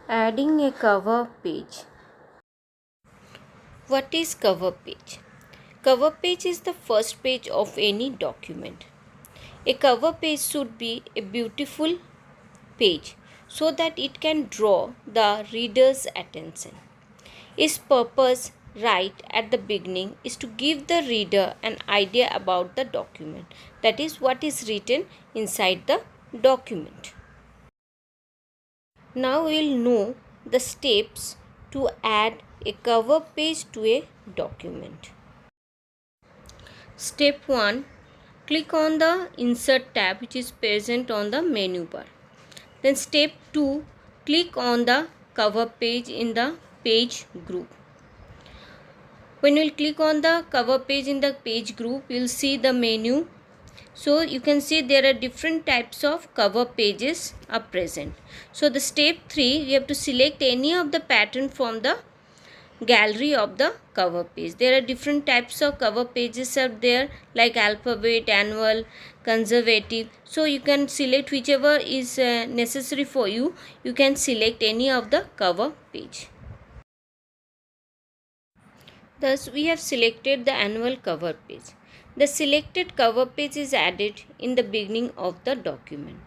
Adding a cover page. What is cover page? Cover page is the first page of any document. A cover page should be a beautiful page so that it can draw the reader's attention. Its purpose right at the beginning is to give the reader an idea about the document, that is, what is written inside the document. Now we will know the steps to add a cover page to a document. Step 1. Click on the Insert tab which is present on the menu bar. Then step 2. Click on the cover page in the page group. When you will click on the cover page in the page group, you will see the menu. So you can see there are different types of cover pages are present. So the step 3, you have to select any of the pattern from the gallery of the cover page. There are different types of cover pages are there, like alphabet, annual, conservative. So you can select whichever is necessary for you. You can select any of the cover page. Thus we have selected the annual cover page. The selected cover page is added in the beginning of the document.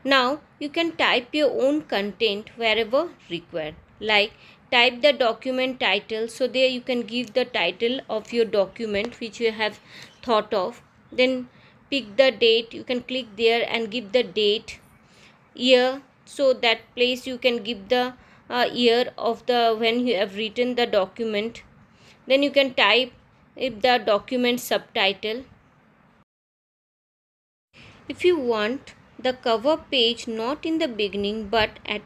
Now you can type your own content wherever required, like type the document title. So there you can give the title of your document which you have thought of. Then pick the date. You can click there and give the date, year. So that place you can give the year of the when you have written the document. Then you can type if the document subtitle. If you want the cover page not in the beginning but at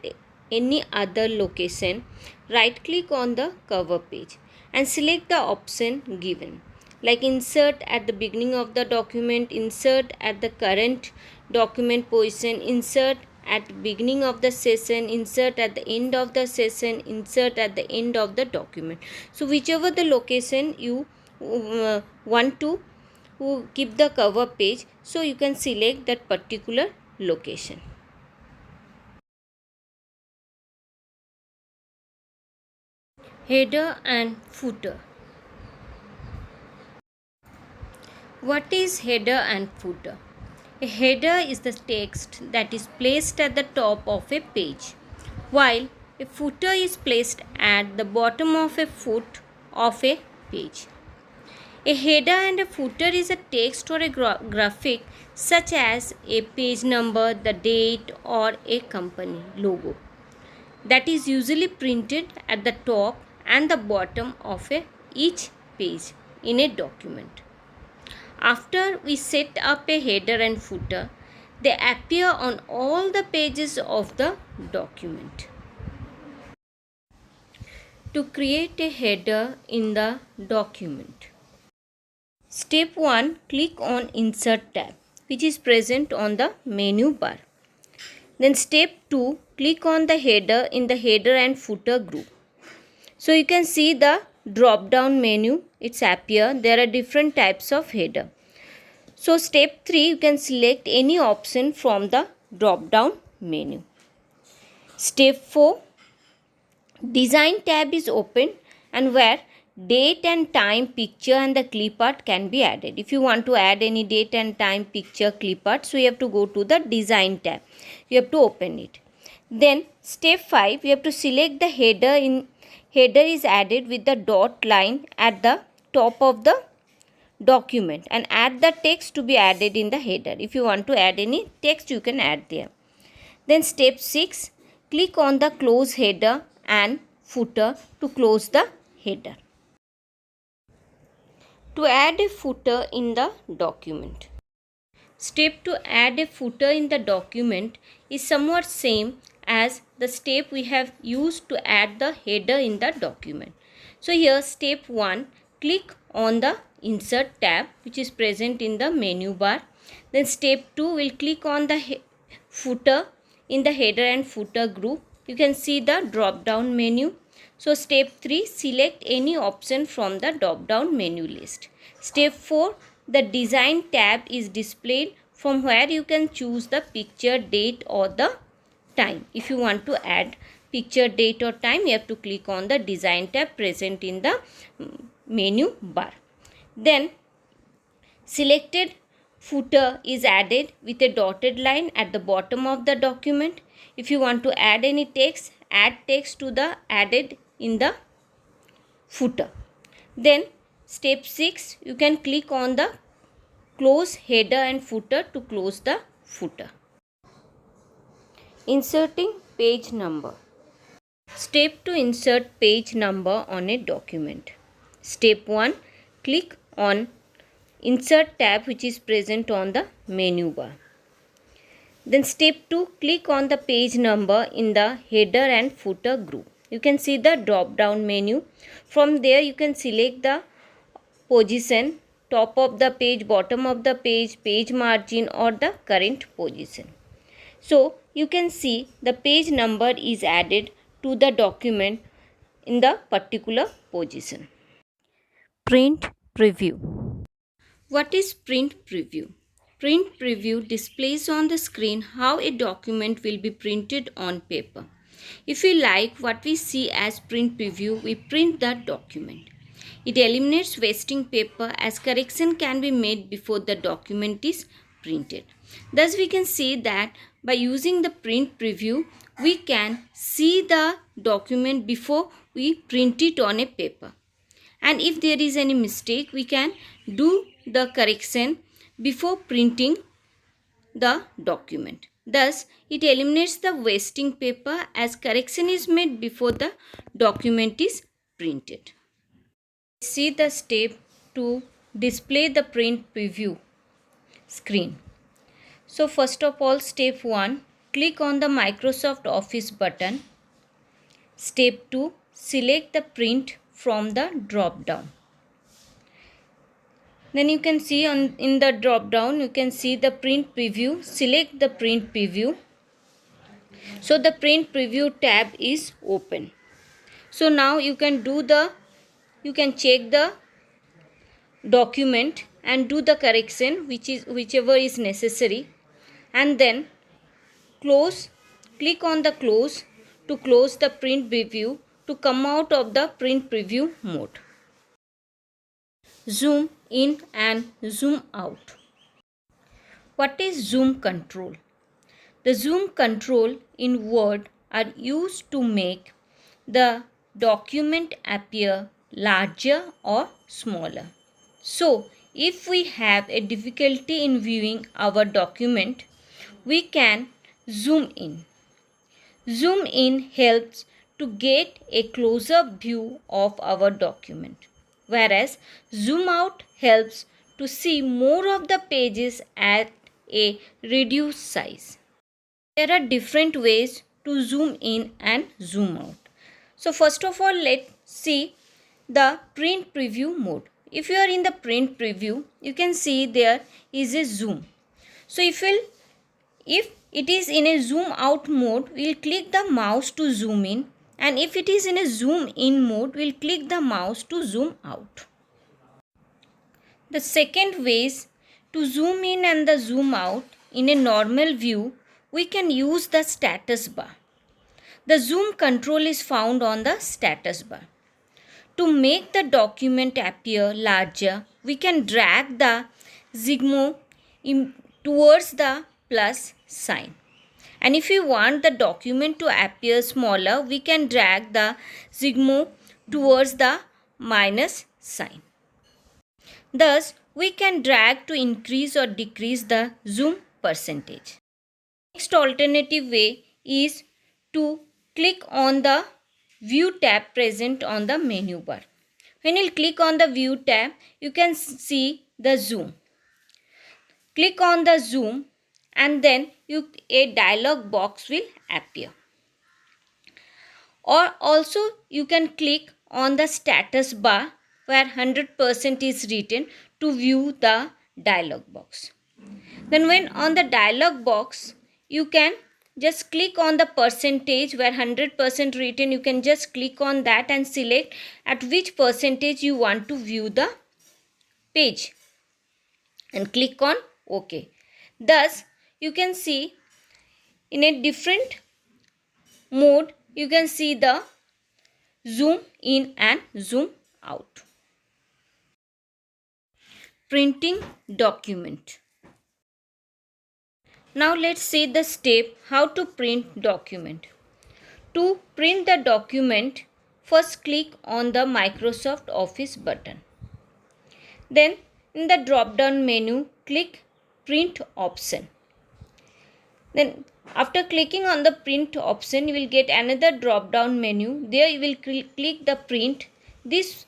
any other location, right click on the cover page and select the option given, like insert at the beginning of the document, insert at the current document position, insert at the beginning of the session, insert at the end of the session, insert at the end of the document. So whichever the location you want to keep the cover page, so you can select that particular location. Header and footer. What is header and footer? A header is the text that is placed at the top of a page, while a footer is placed at the bottom of a foot of a page. A header and a footer is a text or a graphic such as a page number, the date, or a company logo that is usually printed at the top and the bottom of each page in a document. After we set up a header and footer, they appear on all the pages of the document. To create a header in the document. Step 1. Click on Insert tab which is present on the menu bar. Then step 2. Click on the header in the header and footer group. So you can see the drop down menu, it's appear. There are different types of header. So step 3, you can select any option from the drop down menu. Step 4, design tab is open and where date and time, picture and the clip art can be added. If you want to add any date and time, picture, clip art, so you have to go to the design tab. You have to open it. Then step 5, you have to select the header. Header is added with the dot line at the top of the document and add the text to be added in the header. If you want to add any text, you can add there. Then step 6, click on the close header and footer to close the header. To add a footer in the document. Step to add a footer in the document is somewhat same as the step we have used to add the header in the document. So here step 1, click on the Insert tab which is present in the menu bar. Then step 2 will click on the footer in the header and footer group. You can see the drop down menu. So step 3, select any option from the drop down menu list. Step 4, the design tab is displayed from where you can choose the picture, date or the time if you want to add picture, date or time, you have to click on the design tab present in the menu bar. Then selected footer is added with a dotted line at the bottom of the document. If you want to add any text, add text to the added in the footer. Then step 6, you can click on the close header and footer to close the footer. Inserting page number. Step to insert page number on a document. Step 1, click on Insert tab which is present on the menu bar. Then step 2, click on the page number in the header and footer group. You can see the drop down menu. From there you can select the position, top of the page, bottom of the page, page margin or the current position. So you can see the page number is added to the document in the particular position. Print preview. What is print preview? Print preview displays on the screen how a document will be printed on paper. If we like what we see as print preview, we print the document. It eliminates wasting paper as correction can be made before the document is printed. Thus we can see that by using the print preview, we can see the document before we print it on a paper. And if there is any mistake, we can do the correction before printing the document. Thus, it eliminates the wasting paper as correction is made before the document is printed. See the step to display the print preview screen. So first of all, step 1, click on the Microsoft Office button. Step 2, select the print from the drop down. Then you can see in the drop down, you can see the print preview. Select the print preview. So the print preview tab is open. So now you can check the document and do the correction whichever is necessary, and then click on the close to close the print preview to come out of the print preview mode. Zoom in and zoom out. What is zoom control? The zoom control in Word are used to make the document appear larger or smaller. So, if we have a difficulty in viewing our document, we can zoom in. Zoom in helps to get a close-up view of our document, whereas zoom out helps to see more of the pages at a reduced size. There are different ways to zoom in and zoom out. So first of all, let's see the print preview mode. If you are in the print preview, you can see there is a zoom. So if it is in a zoom out mode, we will click the mouse to zoom in, and if it is in a zoom in mode, we will click the mouse to zoom out. The second ways to zoom in and the zoom out in a normal view, we can use the status bar. The zoom control is found on the status bar. To make the document appear larger, we can drag the Zigmo towards the plus sign. And if we want the document to appear smaller, we can drag the Zigmo towards the minus sign. Thus, we can drag to increase or decrease the zoom percentage. Next alternative way is to click on the View tab present on the menu bar. When you click on the View tab, you can see the zoom. Click on the zoom and then a dialog box will appear. Or also you can click on the status bar where 100% is written to view the dialog box. Then when on the dialog box, you can just click on the percentage where 100% written. You can just click on that and select at which percentage you want to view the page and click on OK. Thus, you can see in a different mode you can see the zoom in and zoom out. Printing document. Now let's see the step how to print document. To print the document, first click on the Microsoft Office button. Then in the drop down menu, click print option. Then after clicking on the print option, you will get another drop down menu. There you will click the print. This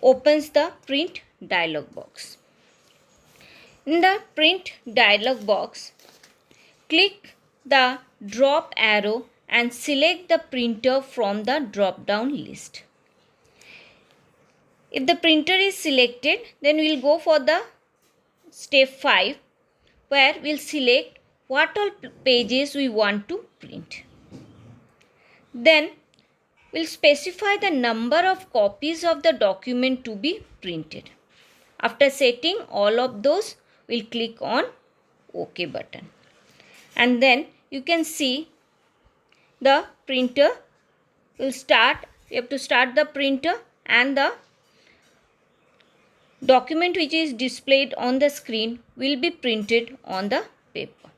opens the print dialog box. In the print dialog box, click the drop arrow and select the printer from the drop down list. If the printer is selected, then we will go for the step 5, where we will select what all pages we want to print. Then we will specify the number of copies of the document to be printed. After setting all of those, we will click on OK button. And then you can see the printer will start. You have to start the printer, and the document which is displayed on the screen will be printed on the paper.